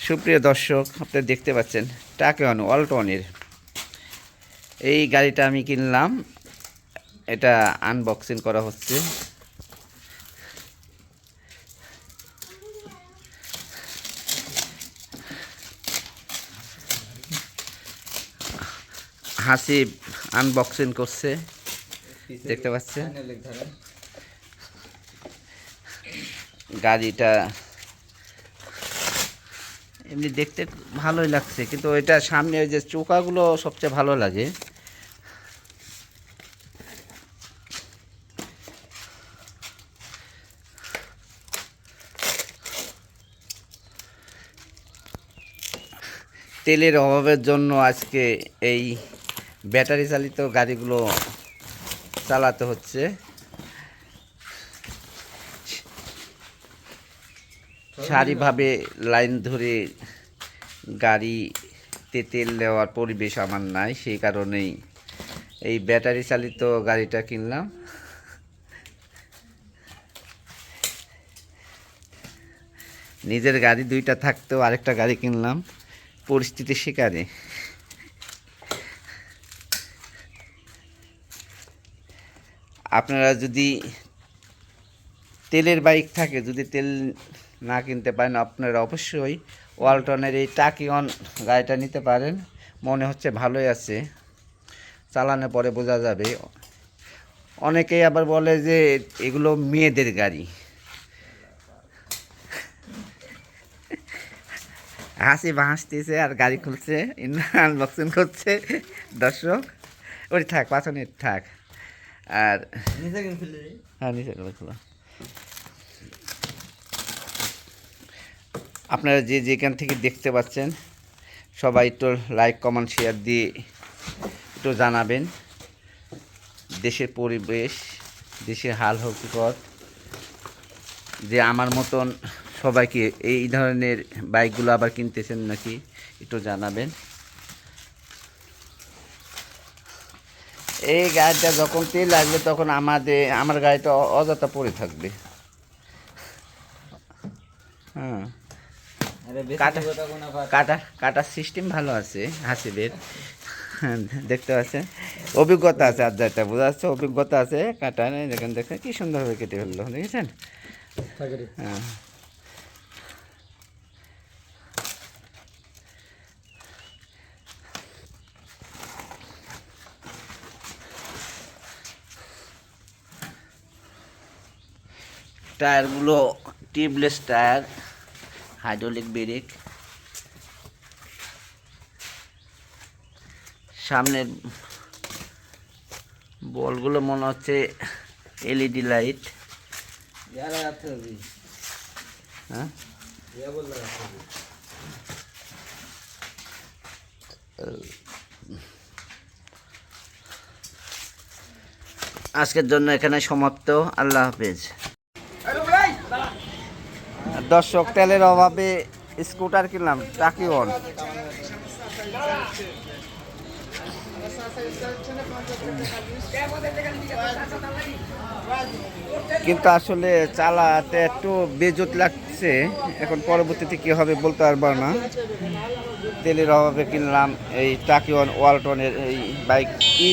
সুপ্রিয় দর্শক, আপনারা দেখতে পাচ্ছেন টাকিওয়ান ওয়ালটনের এই গাড়িটা আমি কিনলাম। এটা আনবক্সিং করা হচ্ছে। হাসিব আনবক্সিং করছে, দেখতে পাচ্ছেন। গাড়িটা এমনি দেখতে ভালোই লাগছে, কিন্তু ওইটা সামনে ওই যে চোকাগুলো সবচেয়ে ভালো লাগে। তেলের অভাবের জন্য আজকে এই ব্যাটারি চালিত গাড়িগুলো চালাতে হচ্ছে। সারিভাবে লাইন ধরে গাড়িতে তেল দেওয়ার পরিবেশ আমার নাই, সেই কারণেই এই ব্যাটারি চালিত গাড়িটা কিনলাম। নিজের গাড়ি দুইটা থাকতেও আরেকটা গাড়ি কিনলাম পরিস্থিতির শিকারে। আপনারা যদি তেলের বাইক থাকে, যদি তেল না কিনতে পারেন, আপনারা অবশ্যই ওয়ালটনের এই টাকিওয়ান গাড়িটা নিতে পারেন। মনে হচ্ছে ভালোই আছে, চালানোর পরে বোঝা যাবে। অনেকেই আবার বলে যে এগুলো মেয়েদের গাড়ি। হাসতেছে আর গাড়ি খুলছে, আনবক্সিং করছে। দর্শক ওই থাক, পাছনে থাক। আর হ্যাঁ, নিচে খোলা। আপনারা যে যেখান থেকে দেখতে পাচ্ছেন সবাই একটু লাইক, কমেন্ট, শেয়ার দিয়ে একটু জানাবেন দেশের পরিবেশ, দেশের হাল হকিকত, যে আমার মতন সবাইকে এই ধরনের বাইকগুলো আবার কিনতেছেন নাকি একটু জানাবেন। এই গাড়িটা যখন তেল আসবে তখন আমার গাড়িটা অযথা পড়ে থাকবে। হ্যাঁ, কাটার সিস্টেম ভালো আছে হাসিবের, দেখতে পাচ্ছেন। অভিজ্ঞতা আছে, আর যেটা বোঝা যাচ্ছে অভিজ্ঞতা আছে। কাটা নেই, দেখে কি সুন্দরভাবে কেটে ফেললো, দেখেছেন। হ্যাঁ, টায়ারগুলো টিউবলেস টায়ার, হাইড্রোলিক ব্রেক। সামনের বলগুলো মনে হচ্ছে এলইডি লাইট। হ্যাঁ, আজকের জন্য এখানে সমাপ্ত। আল্লাহ হাফেজ। দর্শক, তেলের অভাবে স্কুটার কিনলাম টাকিওয়ান। কিন্তু আসলে চালাতে একটু বেজুত লাগছে। এখন পরবর্তীতে কী হবে বলতে পারবো না। তেলের অভাবে কিনলাম এই টাকিওয়ান ওয়ালটনের এই বাইক। কি